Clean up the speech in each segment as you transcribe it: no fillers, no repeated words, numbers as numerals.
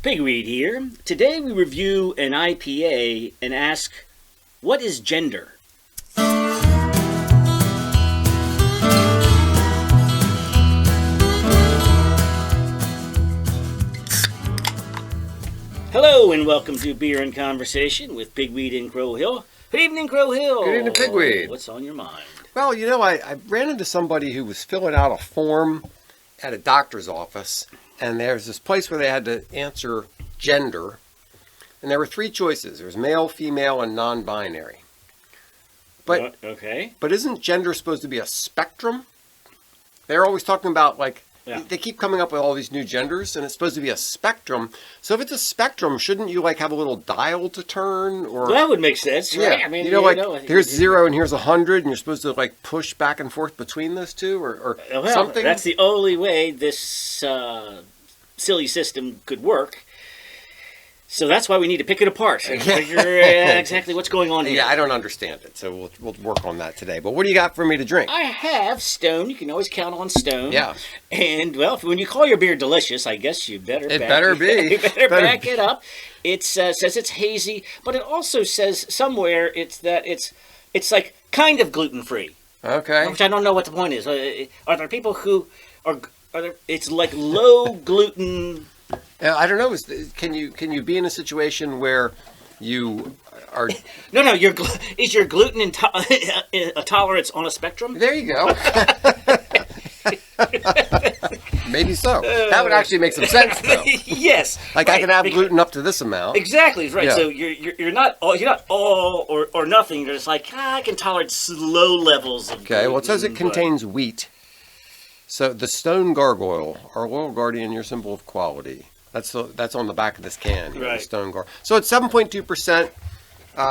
Pigweed here. Today we review an IPA and ask, what is gender? Hello and welcome to Beer and Conversation with Pigweed in Crow Hill. Good evening, Crow Hill. Good evening, Pigweed. What's on your mind? Well, you know, I ran into somebody who was filling out a form at a doctor's office, and there's this place where they had to answer gender, and there were three choices. There was male, female, and non-binary. But okay. But isn't gender supposed to be a spectrum? They're always talking about, like, they keep coming up with all these new genders, and it's supposed to be a spectrum. So if it's a spectrum, shouldn't you, like, have a little dial to turn? Or that would make sense, right? Yeah. I mean, here's 0 and here's 100, and you're supposed to, like, push back and forth between those two, or something? That's the only way this silly system could work. So that's why we need to pick it apart and figure exactly what's going on here. Yeah, I don't understand it, so we'll work on that today. But what do you got for me to drink? I have Stone. You can always count on Stone. Yeah. And, well, when you call your beer delicious, I guess you better It better be. You better back it up. It says it's hazy, but it also says somewhere it's like kind of gluten-free. Okay. Which I don't know what the point is. Are there people who are there? It's like low gluten. I don't know. Can you be in a situation where you are? No. Is your gluten tolerance on a spectrum? There you go. Maybe so. That would actually make some sense, though. Yes. Like, right. I can have gluten up to this amount. Exactly. Right. Yeah. So you're not all or nothing. You're just like, I can tolerate low levels of gluten. Well, it says it contains wheat. So the Stone Gargoyle, our loyal guardian, your symbol of quality. That's on the back of this can. Right. The Stone Gargoyle. So it's 7.2%.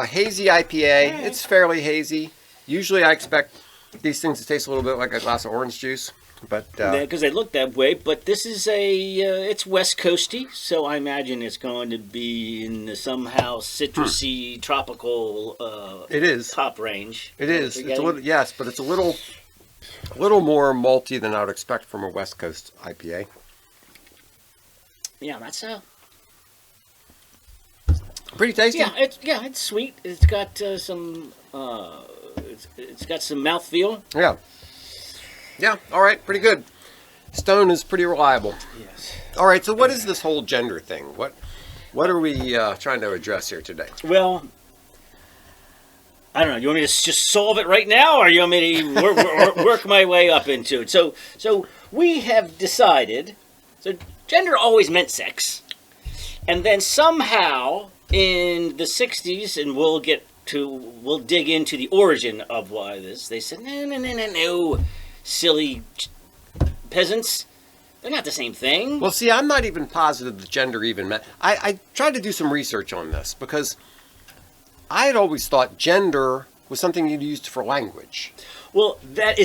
Hazy IPA. It's fairly hazy. Usually I expect these things to taste a little bit like a glass of orange juice. But because they look that way, but this is it's West Coasty, so I imagine it's going to be in the somehow citrusy, tropical. It is top range. It is. It's a little, yes, but it's a little more malty than I would expect from a West Coast IPA. Yeah, that's pretty tasty. Yeah, it's sweet. It's got some. It's got some mouthfeel. Yeah. Yeah, all right, pretty good. Stone is pretty reliable. Yes. All right, so what is this whole gender thing? What are we trying to address here today? Well, I don't know. You want me to just solve it right now, or you want me to work my way up into it? So we have decided. So gender always meant sex, and then somehow in the '60s, and we'll dig into the origin of why this. They said no. Silly peasants. They're not the same thing. Well, see, I'm not even positive that gender even meant. I tried to do some research on this because I had always thought gender was something you used for language. Well, that's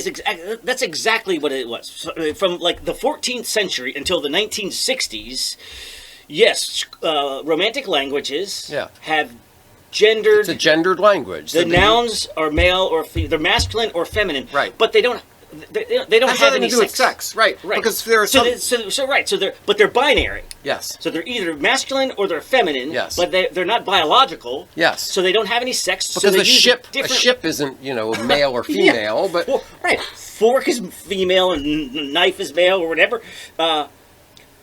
exactly what it was. So, from like the 14th century until the 1960s, yes, Romantic languages have gendered. It's a gendered language. The nouns are male or female. They're masculine or feminine. Right. But they don't. They don't have any to do with sex, right? Because there are but they're binary. Yes. So they're either masculine or they're feminine. Yes. But they're not biological. Yes. So they don't have any sex. Because so a ship isn't male or female, but right. Fork is female and knife is male or whatever.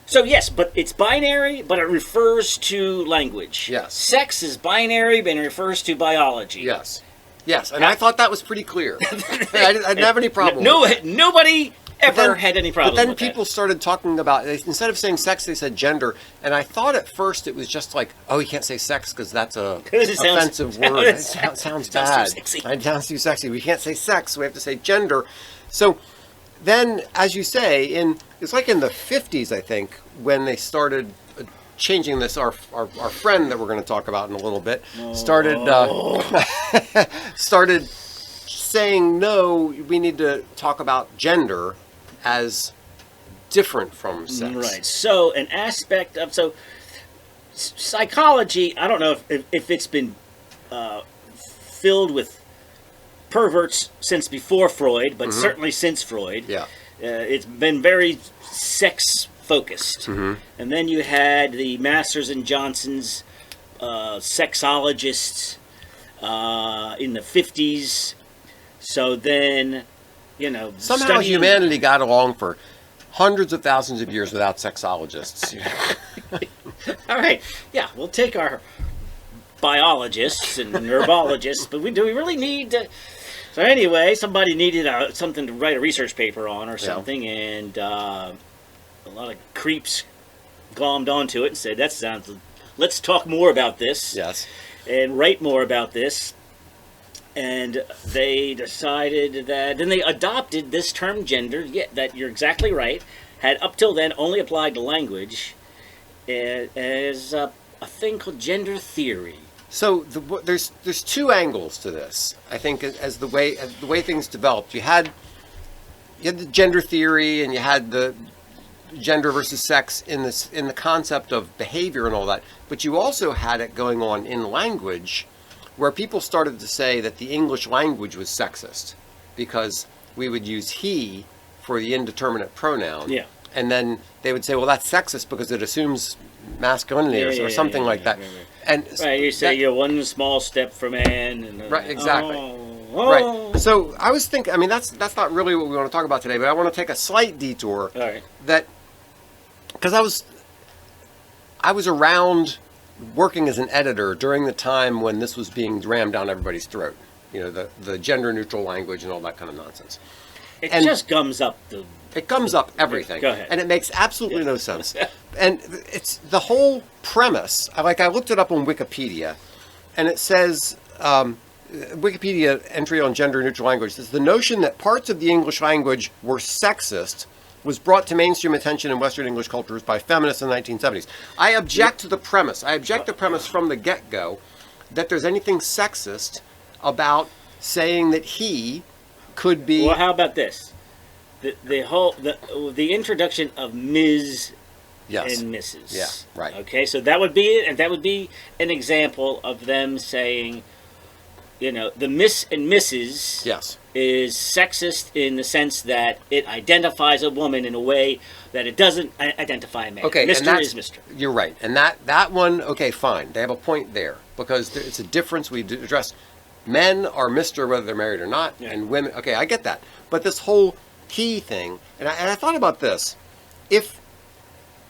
So yes, but it's binary, but it refers to language. Yes. Sex is binary, but it refers to biology. Yes. Yes, and I thought that was pretty clear. I didn't have any problem with that. Nobody ever had any problem with that. But then people started talking about, instead of saying sex, they said gender. And I thought at first it was just like, oh, you can't say sex because that's a offensive word. It sounds bad. Too sexy. It sounds too sexy. We can't say sex, so we have to say gender. So then, as you say, it's like in the 50s, I think, when they started changing this. Our friend that we're going to talk about in a little bit started saying, no, we need to talk about gender as different from sex. Right. So an aspect of psychology, I don't know if it's been filled with perverts since before Freud, but certainly since Freud. Yeah. It's been very sex focused. And then you had the Masters and Johnsons sexologists in the 50s. So then, Somehow studying- humanity got along for hundreds of thousands of years without sexologists. All right, yeah, we'll take our biologists and neurologists, but do we really need to? So anyway, somebody needed something to write a research paper on or something, and a lot of creeps glommed onto it and said, let's talk more about this. Yes. And write more about this. And they decided that, then they adopted this term gender, that you're exactly right, had up till then only applied to language, as a thing called gender theory. So there's two angles to this. I think as the way things developed, you had the gender theory and you had the gender versus sex in the concept of behavior and all that, but you also had it going on in language, where people started to say that the English language was sexist because we would use he for the indeterminate pronoun. Yeah. And then they would say, well, that's sexist because it assumes masculinity or something like that. Right. And Right, you say you're one small step for man. And, right, exactly. Oh. Right. So I was thinking, I mean, that's not really what we want to talk about today, but I want to take a slight detour. All right. Because I was around working as an editor during the time when this was being rammed down everybody's throat. The gender neutral language and all that kind of nonsense. It just gums up the... It gums up everything. Go ahead. And it makes absolutely no sense. And it's the whole premise. I looked it up on Wikipedia, and it says, Wikipedia entry on gender neutral language says, the notion that parts of the English language were sexist was brought to mainstream attention in Western English cultures by feminists in the 1970s. I object to the premise. I object to the premise from the get-go that there's anything sexist about saying that he could be... Well, how about this? The introduction of Ms. Yes. and Mrs. Yeah, right. Okay, so that would be it, and that would be an example of them saying, the Miss and Mrs. Yes. is sexist in the sense that it identifies a woman in a way that it doesn't identify a man. Okay, Mr. and that's, is Mr. You're right. And that one, okay, fine. They have a point there because it's a difference. We address men are Mr. whether they're married or not, and women, okay, I get that. But this whole he thing, and I thought about this. If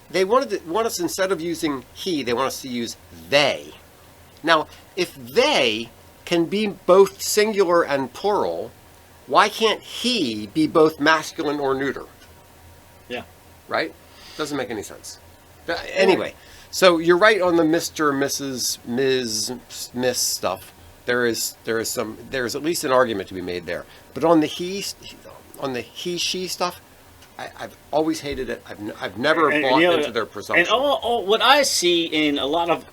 they want us, instead of using he, they want us to use they. Now, if they can be both singular and plural, why can't he be both masculine or neuter? Yeah. Right? Doesn't make any sense. But anyway, so you're right on the Mr., Mrs., Ms., Miss stuff. There is at least an argument to be made there. But on the he, she stuff, I've always hated it. I've never bought into their presumption. And all what I see in a lot of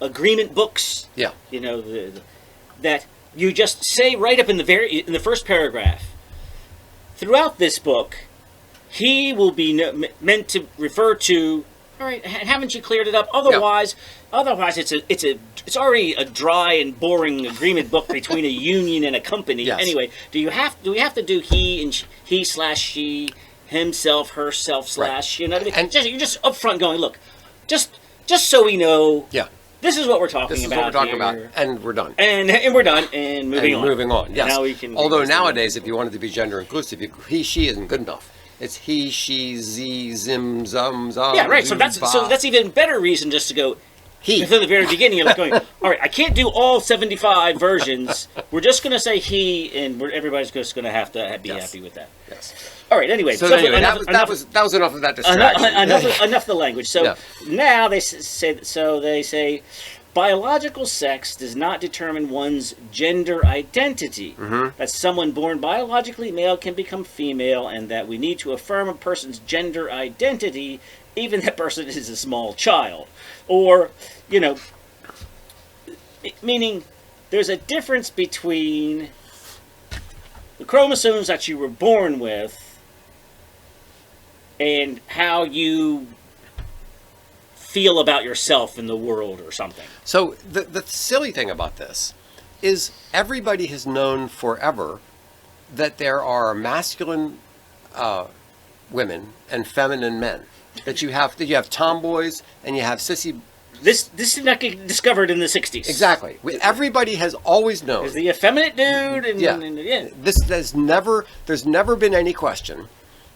agreement books, yeah, that you just say right up in the first paragraph. Throughout this book, he will be meant to refer to. All right, haven't you cleared it up? Otherwise, it's already a dry and boring agreement book between a union and a company. Yes. Anyway, do we have to do he and he slash she, himself, herself slash? You know what I mean? And you're just upfront going, look, just so we know. Yeah. This is what we're talking about. This is what we're talking about, and we're done. And we're done, and moving on. Moving on, yes. Now we can. Although nowadays, if you wanted to be gender inclusive, he, she isn't good enough. It's he, she, z, zim, zum, zum. Yeah, right. So that's even better reason just to go. He. From the very beginning, you're like going, all right, I can't do all 75 versions. We're just going to say he, and everybody's just going to have to be happy with that. Yes. All right. Anyway, so anyway, that was enough of that distraction. Enough of the language. So now they say. Biological sex does not determine one's gender identity. Mm-hmm. That someone born biologically male can become female, and that we need to affirm a person's gender identity, even that person is a small child. Or, meaning there's a difference between the chromosomes that you were born with and how you feel about yourself in the world or something. So the silly thing about this is everybody has known forever that there are masculine women and feminine men. that you have tomboys and you have sissy. This did not get discovered in the 60s. Exactly. Everybody has always known. There's the effeminate dude. And, Yeah. yeah. There's never been any question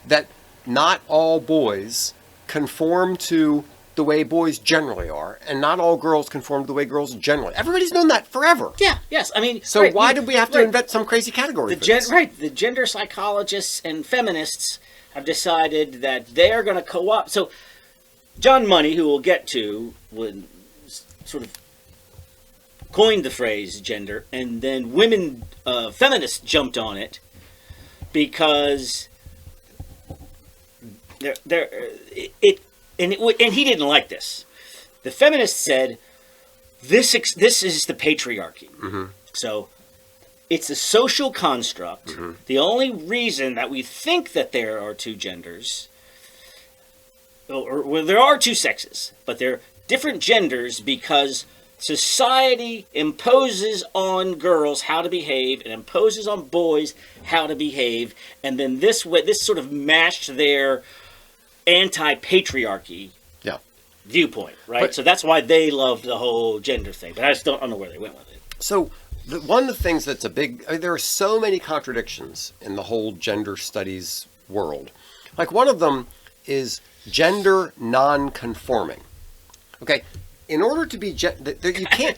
that not all boys conform to the way boys generally are, and not all girls conform to the way girls generally. Everybody's known that forever. Yeah, yes. I mean, So why did we have to invent some crazy category for this? The gender psychologists and feminists have decided that they are going to co-opt. So John Money, who we'll get to, would sort of coined the phrase gender, and then women feminists jumped on it because and he didn't like this. The feminists said this is the patriarchy. Mm-hmm. So it's a social construct. Mm-hmm. The only reason that we think that there are two genders, or there are two sexes, but they're different genders because society imposes on girls how to behave and imposes on boys how to behave, and then this sort of matched their anti-patriarchy viewpoint, right? But, so that's why they loved the whole gender thing, but I just don't know where they went with it. So one of the things that's there are so many contradictions in the whole gender studies world. Like one of them is gender non-conforming. Okay, in order to be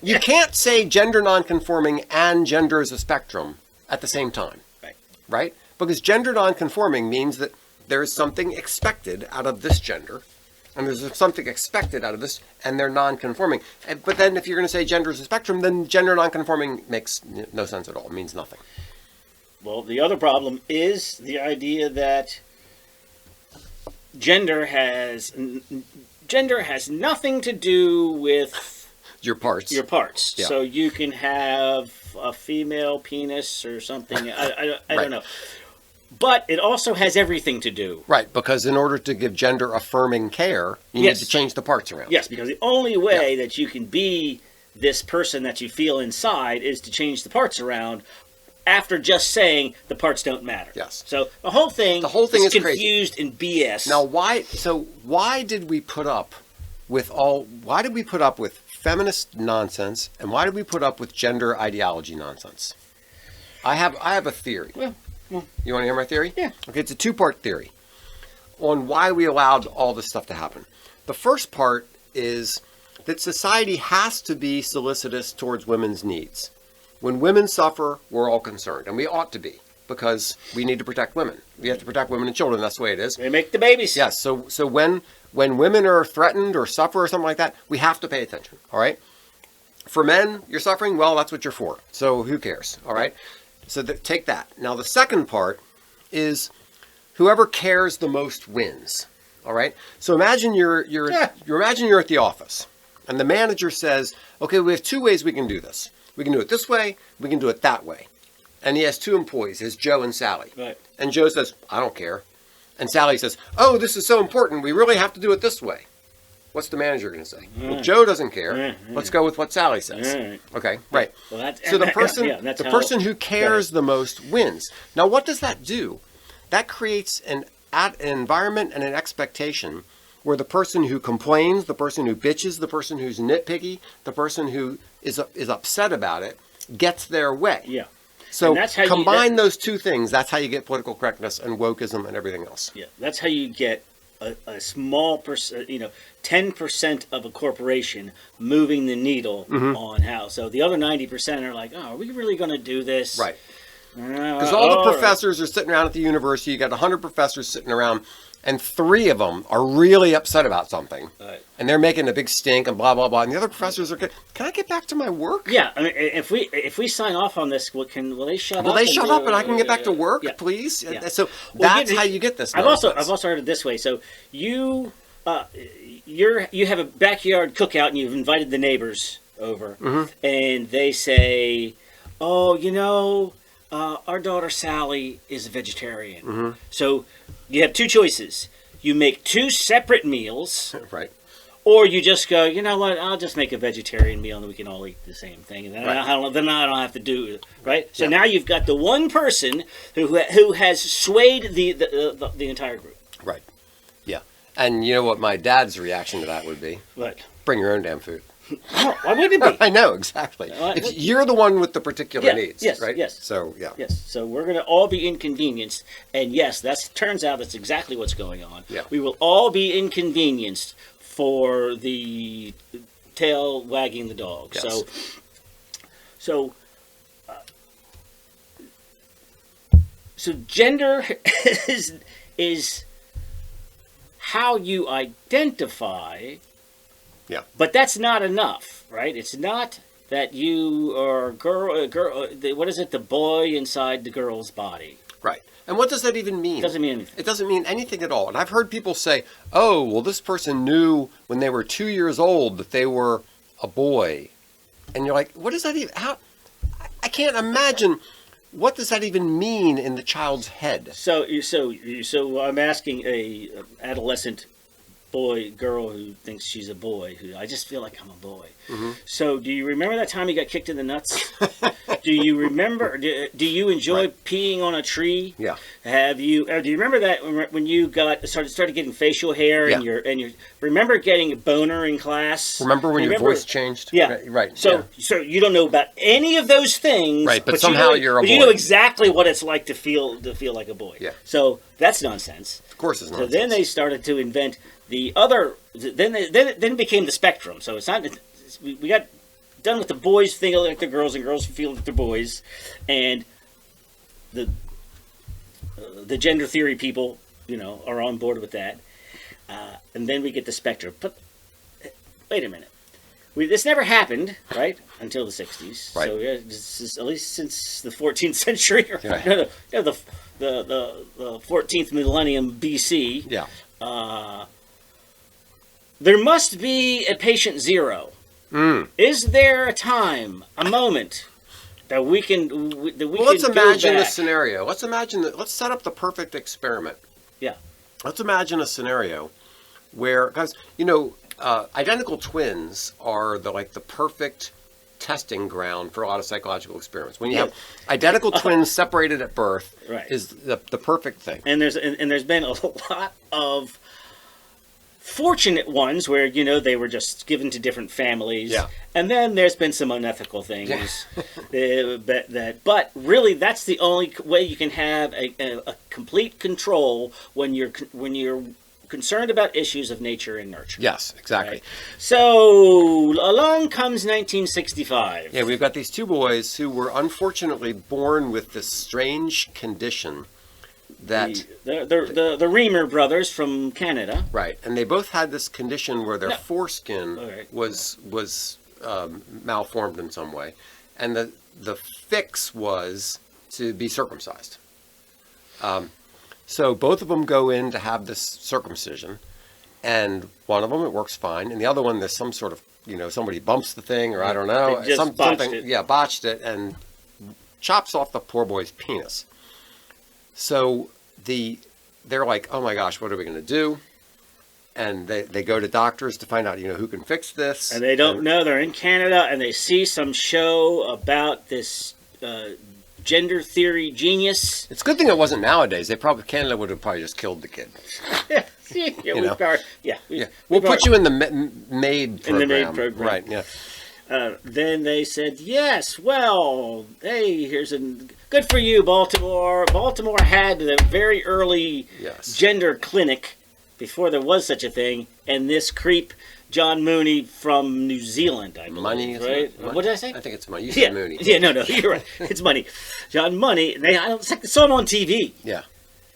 you can't say gender non-conforming and gender is a spectrum at the same time, right? Because gender non-conforming means that there is something expected out of this gender, and there's something expected out of this, and they're non-conforming. But then if you're going to say gender is a spectrum, then gender non-conforming makes no sense at all. It means nothing. Well, the other problem is the idea that gender has nothing to do with your parts. Yeah. So you can have a female penis or something. I don't know. But it also has everything to do. Right, because in order to give gender affirming care, you need to change the parts around. Yes, because the only way that you can be this person that you feel inside is to change the parts around after just saying the parts don't matter. Yes. So the whole thing is confused and BS. Now why did we put up with feminist nonsense, and why did we put up with gender ideology nonsense? I have a theory. Well, you want to hear my theory? Yeah. Okay, it's a two-part theory on why we allowed all this stuff to happen. The first part is that society has to be solicitous towards women's needs. When women suffer, we're all concerned, and we ought to be, because we need to protect women. We have to protect women and children. That's the way it is. They make the babies. Yes. So when women are threatened or suffer or something like that, we have to pay attention. All right. For men, you're suffering. Well, that's what you're for. So who cares? All right. So take that. Now the second part is whoever cares the most wins. All right. So imagine you're at the office, and the manager says, "Okay, we have two ways we can do this. We can do it this way. We can do it that way." And he has two employees, his Joe and Sally. Right. And Joe says, "I don't care." And Sally says, "Oh, this is so important. We really have to do it this way." What's the manager going to say? Well, Joe doesn't care. Let's go with what Sally says. Okay, right. Well, so the person who cares the most wins. Now, what does that do? That creates an environment and an expectation where the person who complains, the person who bitches, the person who's nitpicky, the person who is upset about it, gets their way. Yeah. So combine those two things. That's how you get political correctness and wokeism and everything else. Yeah, that's how you get a small percent, 10% of a corporation moving the needle on how. So the other 90% are like, "Oh, are we really going to do this?" Right. Because all the professors are sitting around at the university. You got 100 professors sitting around, and 3 of them are really upset about something, and they're making a big stink and blah blah blah. And the other professors are, "Can I get back to my work?" Yeah, I mean, if we sign off on this, will they shut up? Will they shut up and I can get back to work, please? Yeah. So that's how you get this. I've also heard it this way. So you have a backyard cookout and you've invited the neighbors over, and they say, "Oh, our daughter Sally is a vegetarian." So you have two choices. You make 2 separate meals. Right. Or you just go, "You know what, I'll just make a vegetarian meal and we can all eat the same thing. And then, I don't have to do it." Right? So now you've got the one person who has swayed the entire group. Right. Yeah. And you know what my dad's reaction to that would be? What? Bring your own damn food. No, why would it be? I know, exactly. If you're the one with the particular needs, yes, right? Yes. So, yeah. Yes. So we're going to all be inconvenienced. And yes, turns out that's exactly what's going on. Yeah. We will all be inconvenienced for the tail wagging the dog. Yes. So gender is how you identify. Yeah. But that's not enough, right? It's not that you are a girl. What is it? The boy inside the girl's body. Right. And what does that even mean? It doesn't mean anything. It doesn't mean anything at all. And I've heard people say, oh, well, this person knew when they were 2 years old that they were a boy. And you're like, what does that even, how, I can't imagine, what does that even mean in the child's head? So I'm asking a adolescent girl who thinks she's a boy, who I just feel like I'm a boy. Mm-hmm. So do you remember that time you got kicked in the nuts? Do you remember? Do you enjoy peeing on a tree? Yeah. Do you remember that when you started getting facial hair and you remember getting a boner in class? Remember when your voice changed? Yeah. Right. So you don't know about any of those things. Right. But somehow you're a boy. You know exactly what it's like to feel like a boy. Yeah. So that's nonsense. Of course, it's nonsense. So then they started to invent the other. Then it became the spectrum. So it's not. We got done with the boys feeling like the girls and girls feel like the boys, and the gender theory people, are on board with that. And then we get the spectrum. But wait a minute. This never happened, right, until the 60s. Right. So this is at least since the 14th century. Right. The 14th millennium BC. Yeah. There must be a patient zero. Is there a time, a moment that we can let's imagine a scenario. Let's set up the perfect experiment. Yeah. Let's imagine a scenario where, because identical twins are the perfect testing ground for a lot of psychological experiments. When you have identical twins separated at birth, is the perfect thing. And there's been a lot of fortunate ones where they were just given to different families, and then there's been some unethical things. But really, that's the only way you can have a complete control when you're concerned about issues of nature and nurture. Yes, exactly. Right? So along comes 1965. Yeah, we've got these two boys who were unfortunately born with this strange condition. That the Reimer brothers from Canada, right, and they both had this condition where their foreskin was malformed in some way, and the fix was to be circumcised. So both of them go in to have this circumcision, and one of them it works fine, and the other one there's some sort of somebody bumps the thing or I don't know botched it and chops off the poor boy's penis. So they're like, oh my gosh, what are we going to do? And they go to doctors to find out, who can fix this. And they don't know. They're in Canada, and they see some show about this gender theory genius. It's a good thing it wasn't nowadays. Canada would have probably just killed the kid. We'll put you in the maid program. In the maid program. Right, yeah. Then they said, yes, well, hey, here's good for you, Baltimore. Baltimore had a very early gender clinic before there was such a thing, and this creep, John Mooney from New Zealand, I believe, Money, right? Money? What did I say? I think it's Money. You said Mooney. Yeah, no, you're right. It's Money. John Money. It's like they saw him on TV. Yeah.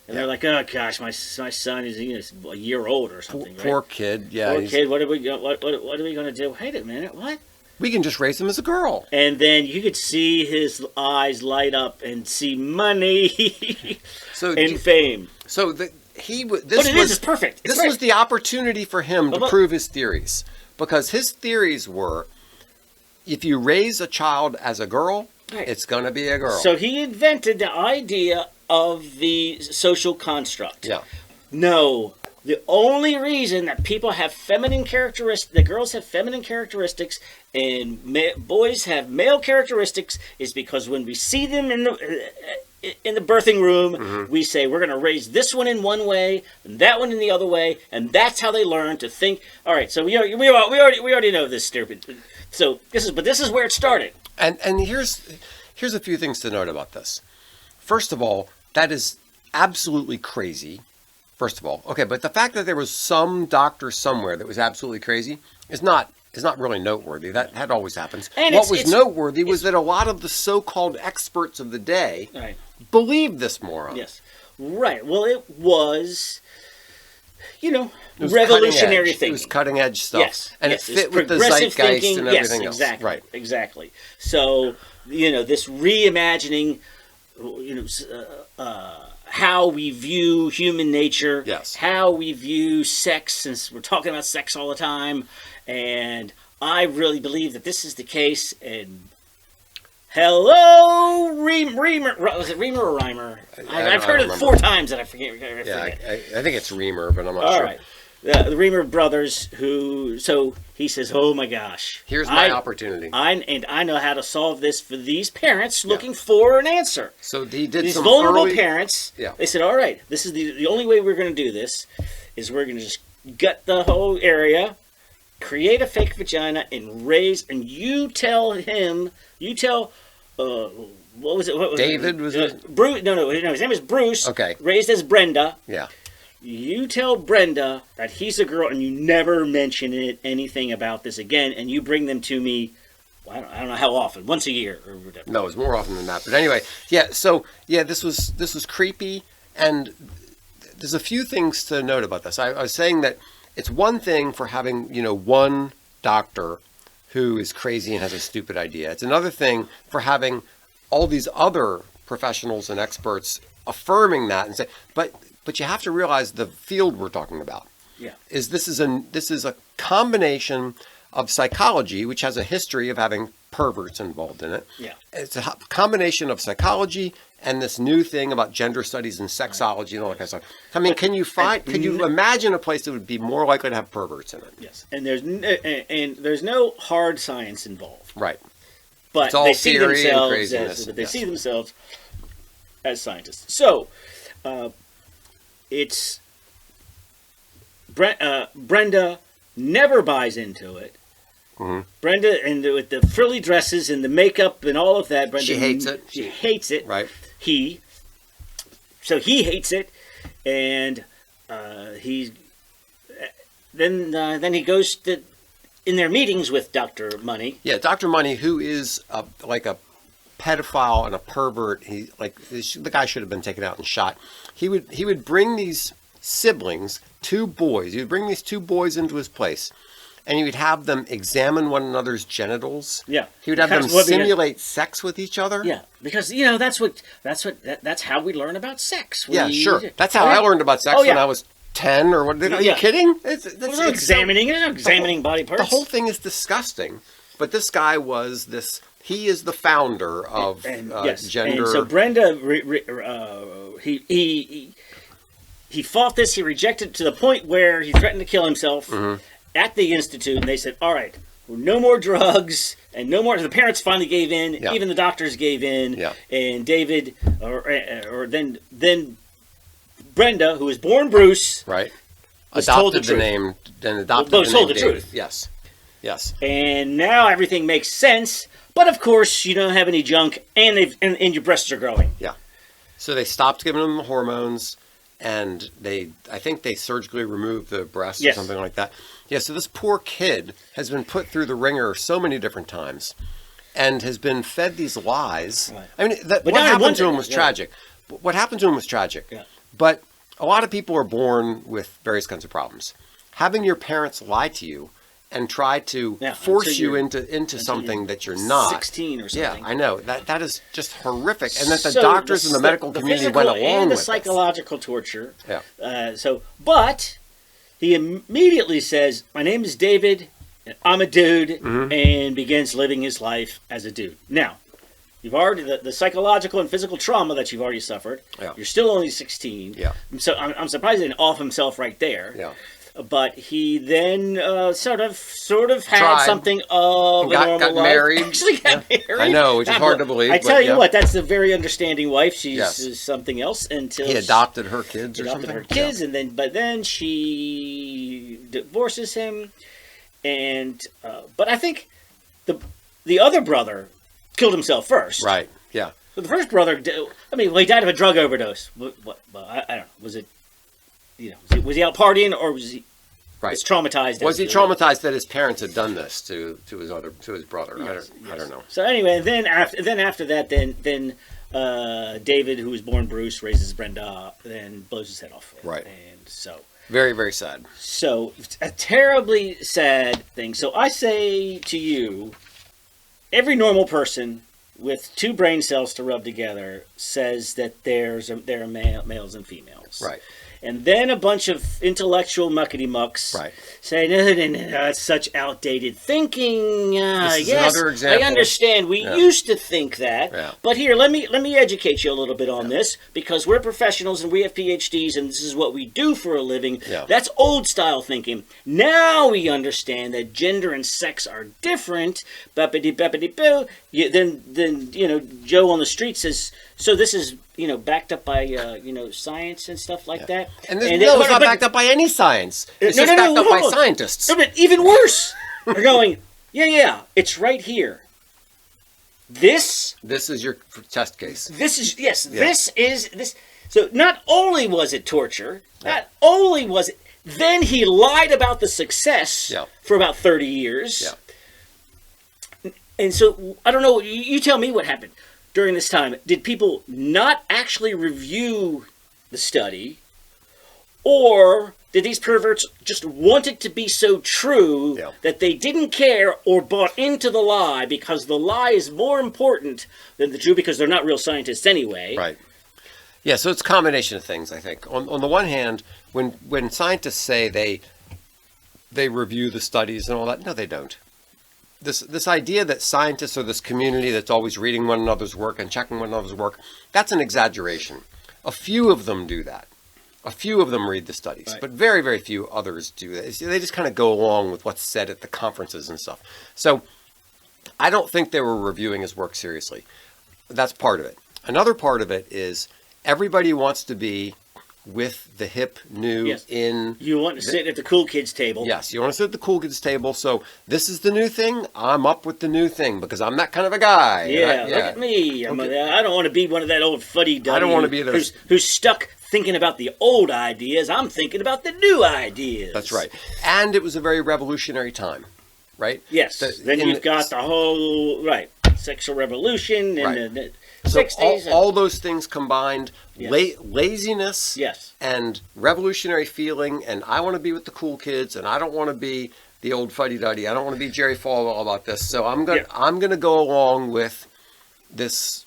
And they're like, oh gosh, my son is a year old or something. Poor kid. Yeah. Poor kid. What are we going to do? Wait a minute. What? We can just raise him as a girl. And then you could see his eyes light up and see money and fame. So it's perfect. This was the opportunity for him to prove his theories. Because his theories were, if you raise a child as a girl, it's going to be a girl. So he invented the idea of the social construct. Yeah. No, The only reason that people have feminine characteristics, that girls have feminine characteristics and boys have male characteristics, is because when we see them in the birthing room, we say we're going to raise this one in one way and that one in the other way, and that's how they learn to think. All right, so we already know this stupid. So this is where it started. And here's a few things to note about this. First of all, that is absolutely crazy. First of all, okay, but the fact that there was some doctor somewhere that was absolutely crazy is not really noteworthy. That always happens. And what was noteworthy was that a lot of the so-called experts of the day believed this moron. Yes, right. Well, it was, revolutionary thinking. It was cutting edge stuff. Yes, and it fit with the zeitgeist thinking, and everything else. Exactly. Right. Exactly. So this reimagining, how we view human nature, how we view sex, since we're talking about sex all the time, and I really believe that this is the case. And hello, Reimer. Was it Reimer or Reimer? I've heard it 4 times and I forget. I think it's Reimer, but I'm not sure. All right. The Reimer brothers, so he says, oh my gosh. Here's my opportunity. I know how to solve this for these parents looking for an answer. So he did these some vulnerable parents. Yeah. They said, all right, this is the only way we're going to do this is we're going to just gut the whole area, create a fake vagina, and you tell what was it? David was it? Bruce? No. His name is Bruce. Okay. Raised as Brenda. Yeah. You tell Brenda that he's a girl, and you never mention anything about this again, and you bring them to me. I don't know how often, once a year or whatever. No, it's more often than that. But anyway, this was creepy, and there's a few things to note about this. I was saying that it's one thing for having one doctor who is crazy and has a stupid idea. It's another thing for having all these other professionals and experts affirming that and say, but you have to realize the field we're talking about. Yeah. This is a combination of psychology, which has a history of having perverts involved in it. Yeah. It's a combination of psychology and this new thing about gender studies and sexology and all that kind of stuff. I mean, can you imagine a place that would be more likely to have perverts in it? Yes. And there's no hard science involved. Right. But they see themselves as scientists. So, it's Brenda never buys into it. Mm-hmm. Brenda, and with the frilly dresses and the makeup and all all of that, Brenda, she hates it. She hates it. Right. He hates it, and then he goes in their meetings with Dr. Money. Yeah, Dr. Money, who is like a pedophile and a pervert. The guy should have been taken out and shot. He would bring these siblings, 2 boys. He would bring these 2 boys into his place, and he would have them examine one another's genitals. Yeah. He would have them simulate sex with each other. Yeah, because that's how we learn about sex. Yeah, sure. That's how I learned about sex when I was 10 or what. Are you kidding? Examining body parts. The whole thing is disgusting. But this guy he is the founder of gender. And so Brenda, he fought this. He rejected it to the point where he threatened to kill himself at the institute. And they said, "All right, no more drugs and no more." The parents finally gave in. Yeah. Even the doctors gave in. Yeah. And David, or then Brenda, who was born Bruce, right, was adopted told the truth. name. Then adopted was the told name the David. truth. Yes. Yes. And now everything makes sense. But of course, you don't have any junk, and your breasts are growing. Yeah. So they stopped giving them the hormones, and I think they surgically removed the breasts or something like that. Yeah. So this poor kid has been put through the ringer so many different times, and has been fed these lies. Right. I mean, what happened to him was tragic. What happened to him was tragic. Yeah. But a lot of people are born with various kinds of problems. Having your parents lie to you and try to force you into something that you're not. 16 or something. Yeah, I know. That is just horrific. And that the doctors and the medical community went along and with the psychological torture. Yeah. But he immediately says, "My name is David, and I'm a dude," and begins living his life as a dude. Now, You've already the psychological and physical trauma that you've already suffered. Yeah. You're still only 16. Yeah. So I'm surprised he didn't off himself right there. Yeah. But he then sort of had Tried. something of a normal got life. married. Actually got married. I know, which is hard to believe. I tell you yeah. what, that's a very understanding wife. She's Yes. something else until He adopted her kids or adopted something. her kids, and then she divorces him, and but I think the other brother killed himself first. Right. Yeah. So the first brother, he died of a drug overdose. What I don't know. Was it? Was he out partying, or was he? Right. Was traumatized. Was he traumatized that his parents had done this to his brother? Yes, I don't know. So anyway, then after that, David, who was born Bruce, raises Brenda, then blows his head off. Right. And so Very, very sad. So it's a terribly sad thing. So I say to you, every normal person with two brain cells to rub together says that there are males and females. Right. And then a bunch of intellectual muckety-mucks Right. say, no, that's such outdated thinking. This is Yes, another example. I understand. We used to think that. Yeah. But here, let me educate you a little bit on this, because we're professionals and we have PhDs and this is what we do for a living. Yeah. That's old-style thinking. Now we understand that gender and sex are different. Beppity-beppity-boo. Then Joe on the street says, so this is, backed up by, science and stuff like that. And it's not backed up by any science. It's just backed up by scientists. No, but even worse. They're going, yeah, it's right here. This is your test case. this is. So not only was it torture, not only was it, then he lied about the success for about 30 years. Yeah. And so, I don't know, you tell me what happened during this time. Did people not actually review the study, or did these perverts just want it to be so true that they didn't care or bought into the lie because the lie is more important than the truth, because they're not real scientists anyway? Right. Yeah, so it's a combination of things, I think. On the one hand, when scientists say they review the studies and all that, no, they don't. This idea that scientists are this community that's always reading one another's work and checking one another's work, that's an exaggeration. A few of them do that. A few of them read the studies, but very, very few others do that. They just kind of go along with what's said at the conferences and stuff. So I don't think they were reviewing his work seriously. That's part of it. Another part of it is everybody wants to be with the hip, new, in... You want to sit at the cool kids table. Yes, you want to sit at the cool kids table. So this is the new thing. I'm up with the new thing because I'm that kind of a guy. Look at me. I don't want to be one of that old fuddy-duddy. I don't want to be those... Who's stuck thinking about the old ideas. I'm thinking about the new ideas. That's right. And it was a very revolutionary time, right? Yes. Then you've got the whole, sexual revolution and the 60s. So all those things combined, laziness and revolutionary feeling, and I want to be with the cool kids, and I don't want to be the old fuddy-duddy. I don't want to be Jerry Falwell about this. So I'm gonna go along with this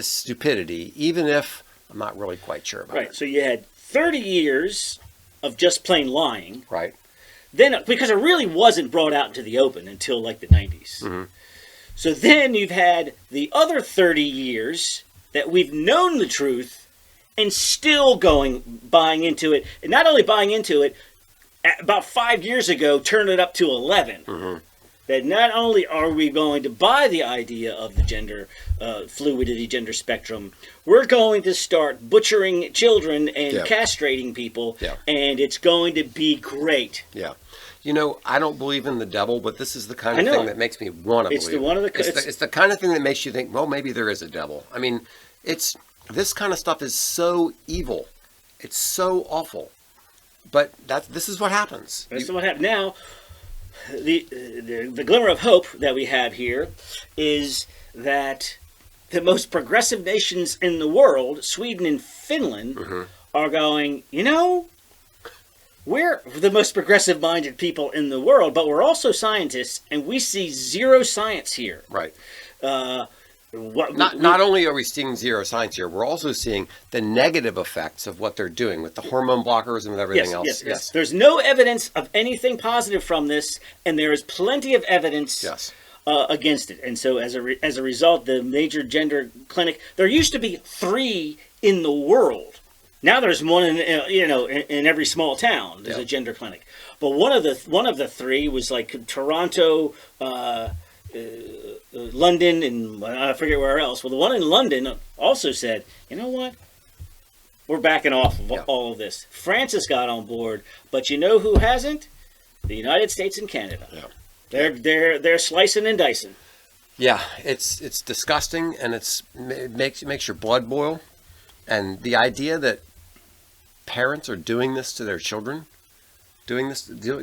stupidity, even if I'm not really quite sure about it. Right. So you had 30 years of just plain lying. Right. Then, because it really wasn't brought out into the open until like the 90s. Mm-hmm. So then you've had the other 30 years that we've known the truth and still buying into it. And not only buying into it, about 5 years ago, turned it up to 11. Mm-hmm. That not only are we going to buy the idea of the gender fluidity, gender spectrum, we're going to start butchering children and castrating people, and it's going to be great. Yeah. I don't believe in the devil, but this is the kind of thing that makes me want to believe. It's the kind of thing that makes you think, well, maybe there is a devil. I mean, this kind of stuff is so evil. It's so awful. But this is what happens. This is what happens. Now, the glimmer of hope that we have here is that the most progressive nations in the world, Sweden and Finland, are going, we're the most progressive-minded people in the world, but we're also scientists, and we see zero science here. Right. Not only are we seeing zero science here, we're also seeing the negative effects of what they're doing with the hormone blockers and with everything else. Yes. There's no evidence of anything positive from this, and there is plenty of evidence against it. And so as a result, the major gender clinic, there used to be 3 in the world. Now there's one in every small town. There's a gender clinic. But one of the 3 was like Toronto, London, and I forget where else. Well, the one in London also said, you know what? We're backing off of all of this. France has got on board, but you know who hasn't? The United States and Canada. Yeah. They're slicing and dicing. Yeah, it's disgusting, and it makes your blood boil. And the idea that parents are doing this to their children, going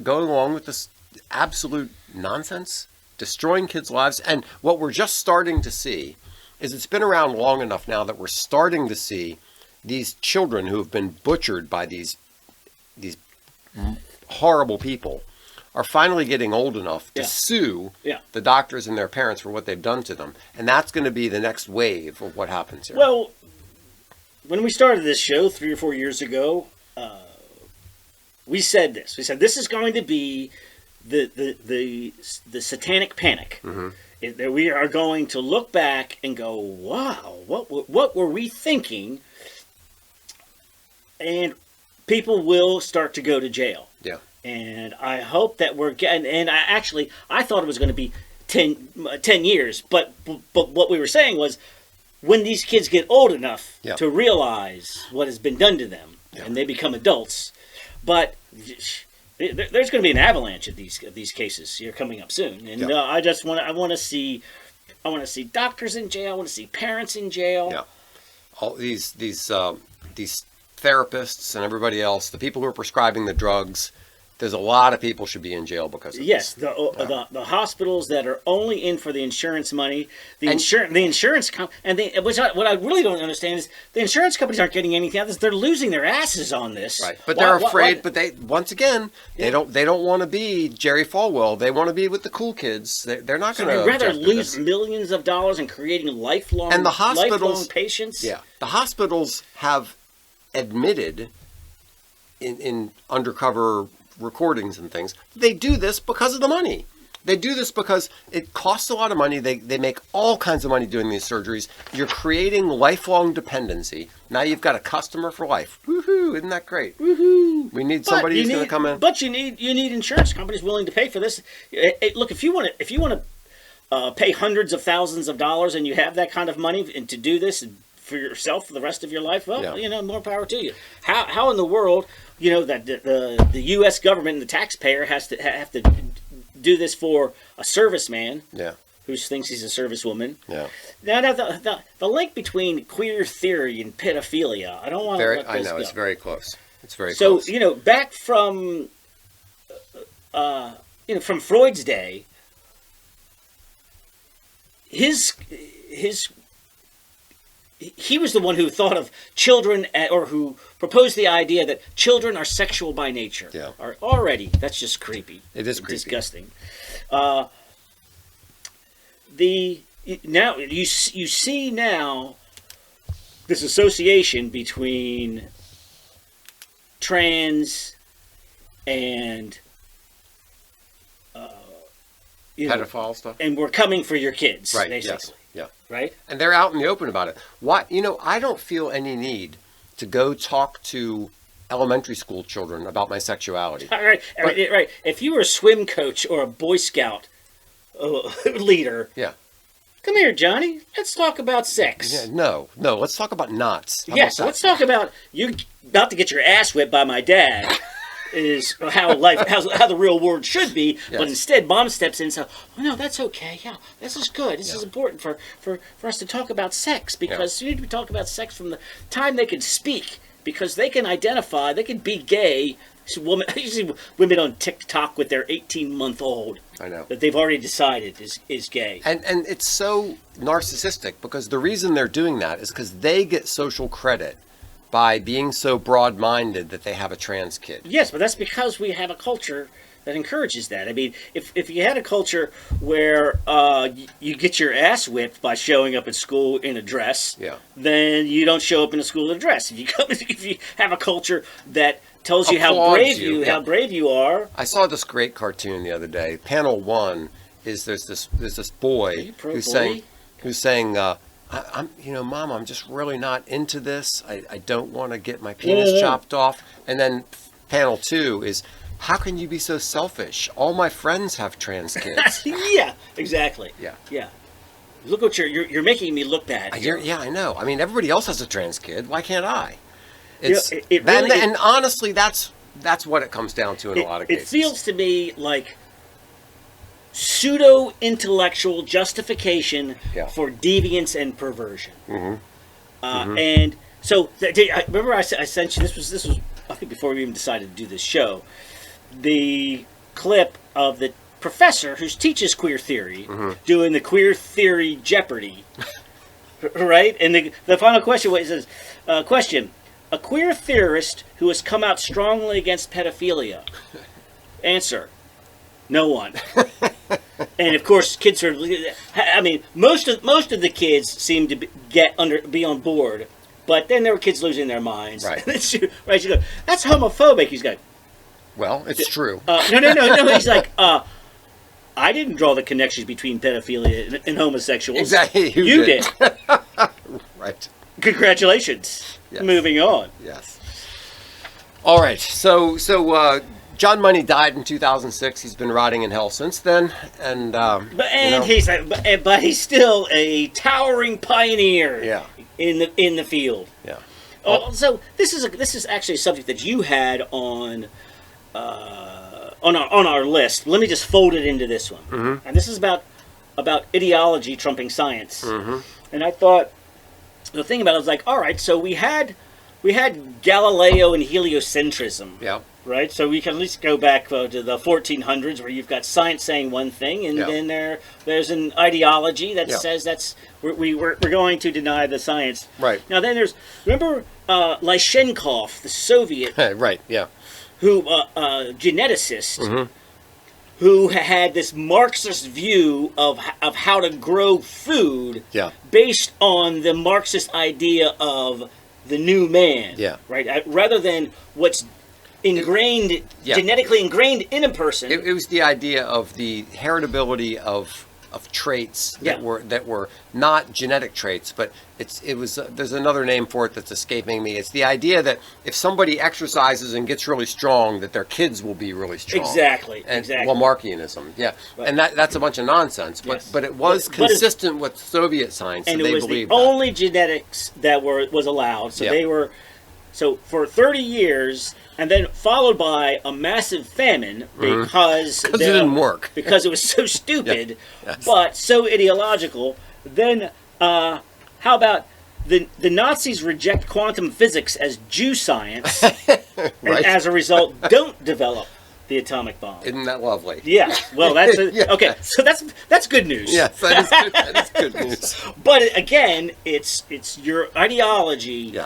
along with this absolute nonsense, destroying kids' lives. And what we're just starting to see is it's been around long enough now that we're starting to see these children who have been butchered by these horrible people are finally getting old enough to sue the doctors and their parents for what they've done to them. And that's going to be the next wave of what happens here. Well, when we started this show 3 or 4 years ago, we said this. We said this is going to be the satanic panic. Mm-hmm. That we are going to look back and go, wow, what were we thinking? And people will start to go to jail. Yeah. And I hope that we're getting, and I thought it was going to be 10 years, but what we were saying was when these kids get old enough to realize what has been done to them and they become adults, but there's going to be an avalanche of these cases here coming up soon. And I want to see doctors in jail. I want to see parents in jail. Yeah. All these therapists and everybody else, the people who are prescribing the drugs, there's a lot of people should be in jail because of this. The hospitals that are only in for the insurance money, what I really don't understand is the insurance companies aren't getting anything out of this. They're losing their asses on this. Right, but they're afraid. But they don't want to be Jerry Falwell. They want to be with the cool kids. They're not going to. They'd rather lose millions of dollars in creating lifelong patients. Yeah, the hospitals have admitted in undercover recordings and things, they do this because of the money. They do this because it costs a lot of money. They make all kinds of money doing these surgeries. You're creating lifelong dependency. Now you've got a customer for life. Woohoo! Isn't that great? Woohoo! We need somebody who's going to come in. But you need insurance companies willing to pay for this. Look, if you want to pay hundreds of thousands of dollars and you have that kind of money and to do this for yourself for the rest of your life, well, more power to you. How in the world, that the U.S. government and the taxpayer have to do this for a serviceman who thinks he's a servicewoman? Yeah. Now the link between queer theory and pedophilia, I don't want to let this go. It's very close. It's very close. So back from Freud's day, he was the one who thought of children, or who proposed the idea that children are sexual by nature. Yeah. That's just creepy. It is creepy. Disgusting. Now you see now this association between trans and pedophile stuff, and we're coming for your kids, right? Basically. Yes. Yeah. Right? And they're out in the open about it. Why? I don't feel any need to go talk to elementary school children about my sexuality. Right. If you were a swim coach or a Boy Scout leader, come here, Johnny. Let's talk about sex. Yeah, no. Let's talk about knots. Let's talk about you about to get your ass whipped by my dad. Is how the real world should be, but instead Mom steps in and says, "Oh no, that's okay. Yeah, this is good. This is important for us to talk about sex because you need to talk about sex from the time they can speak, because they can identify, they can be gay." You see women on TikTok with their 18-month-old that they've already decided is gay, and it's so narcissistic because the reason they're doing that is because they get social credit by being so broad-minded that they have a trans kid. Yes, but that's because we have a culture that encourages that. I mean, if you had a culture where you get your ass whipped by showing up at school in a dress, then you don't show up in a school in a dress. If you have a culture that tells you how brave you are. I saw this great cartoon the other day. Panel 1 is there's this boy who's saying, Mom, I'm just really not into this. I don't want to get my penis chopped off. And then panel 2 is, how can you be so selfish? All my friends have trans kids. Yeah, exactly. Yeah. Look what you're making me look bad. I know. I mean, everybody else has a trans kid. Why can't I? And honestly, that's what it comes down to in a lot of cases. It feels to me like pseudo-intellectual justification for deviance and perversion. And so, I remember I sent you, this was I think before we even decided to do this show, the clip of the professor who teaches queer theory doing the queer theory Jeopardy, right? And the final question was, question, a queer theorist who has come out strongly against pedophilia. Answer, no one. And of course, kids are, I mean, most of the kids seem to be on board, but then there were kids losing their minds. Right. Right. You go, that's homophobic. He's like, well, it's true. No. He's like, I didn't draw the connections between pedophilia and homosexuals. Exactly. You did. Right. Congratulations. Yes. Moving on. Yes. All right. So John Money died in 2006. He's been rotting in hell since then, but he's still a towering pioneer. Yeah. In the field. Yeah. So this is actually a subject that you had on our list. Let me just fold it into this one. And this is about ideology trumping science. And I thought the thing about it was like, all right, so we had Galileo and heliocentrism. Yeah. Right, so we can at least go back to the 1400s, where you've got science saying one thing, and then there's an ideology that says we're going to deny the science. Right. Now then remember Lyshenkov, the Soviet, right, yeah, who geneticist, who had this Marxist view of how to grow food, based on the Marxist idea of the new man. Yeah. Right, rather than what's genetically ingrained in a person. It was the idea of the heritability of traits that were not genetic traits, but there's another name for it that's escaping me. It's the idea that if somebody exercises and gets really strong, that their kids will be really strong. Exactly. Lamarckianism, right. And that's a bunch of nonsense. But it was consistent with Soviet science, and they it was believed the only genetics that was allowed. So they were. So for 30 years, and then followed by a massive famine because it didn't work. Because it was so stupid, but so ideological. Then how about the Nazis reject quantum physics as Jew science, and as a result don't develop the atomic bomb. Isn't that lovely? Yeah. Well, that's okay. So that's good news. Yes, that is good news. But again, it's your ideology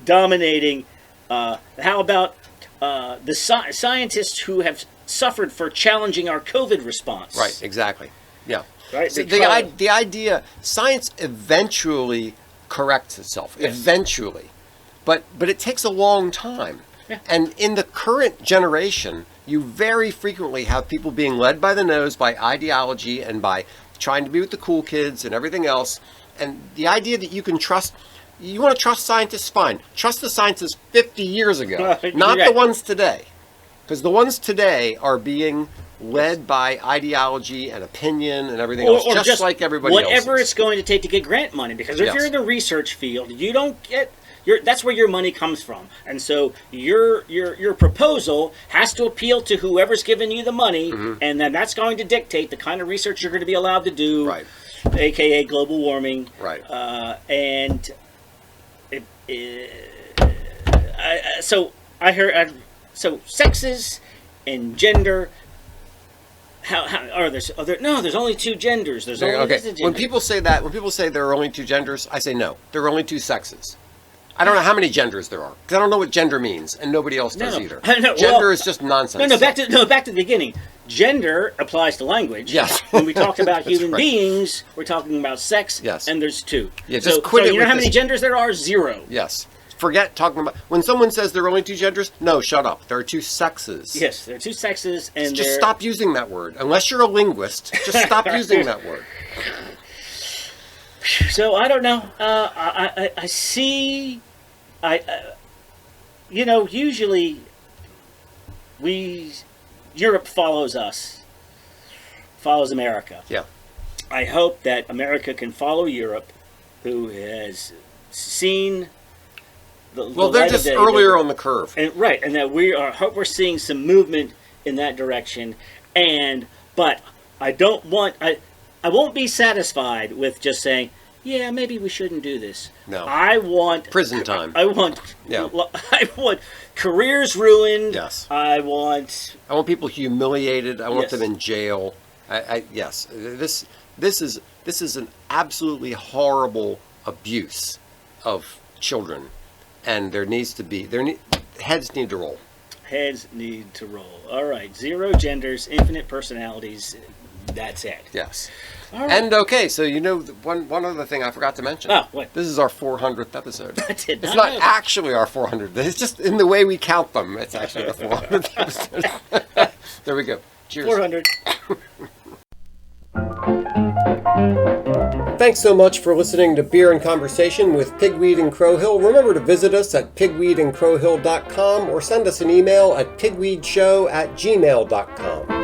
dominating. How about the scientists who have suffered for challenging our COVID response? Right. Exactly. Yeah. Right. So the idea, science eventually corrects itself. Yes. Eventually, but it takes a long time. Yeah. And in the current generation, you very frequently have people being led by the nose by ideology and by trying to be with the cool kids and everything else. And the idea that you can trust, you want to trust scientists, fine. Trust the scientists 50 years ago, not the ones today. Because the ones today are being led by ideology and opinion and everything else, just like everybody else. Whatever it's going to take to get grant money. Because if you're in the research field, you don't get... that's where your money comes from, and so your proposal has to appeal to whoever's giving you the money, and then that's going to dictate the kind of research you're going to be allowed to do, aka global warming. Right. So I heard sexes and gender. How are there? No, there's only two genders. There's only this gender. When people say there are only two genders, I say no. There are only two sexes. I don't know how many genders there are, because I don't know what gender means, and nobody else does either. Gender is just nonsense. Back to the beginning. Gender applies to language. Yes. When we talk about human beings, we're talking about sex. Yes. And there's two. Yeah, so you know how many genders there are? Zero. Yes. forget talking about when someone says there are only two genders. No, shut up. There are two sexes. Yes, there are two sexes, and Just stop using that word. Unless you're a linguist, just stop using that word. So I don't know. I see. Usually Europe follows us, follows America. Yeah. I hope that America can follow Europe, who has seen the They're light just of day, earlier on the curve. and that hope we're seeing some movement in that direction. But I won't be satisfied with just saying, yeah, maybe we shouldn't do this. No. I want Prison time. I want careers ruined. Yes. I want people humiliated. I want Yes. them in jail. Yes. This is an absolutely horrible abuse of children, and heads need to roll. Heads need to roll. All right, 0 genders, infinite personalities. That's it. Yes. All right. And okay, so one other thing I forgot to mention. Oh, what? This is our 400th episode. I did It's not not know. actually our 400th. It's just in the way we count them. It's actually the 400th episode. There we go. Cheers. 400. Thanks so much for listening to Beer and Conversation with Pigweed and Crowhill. Remember to visit us at pigweedandcrowhill.com or send us an email at pigweedshow@gmail.com.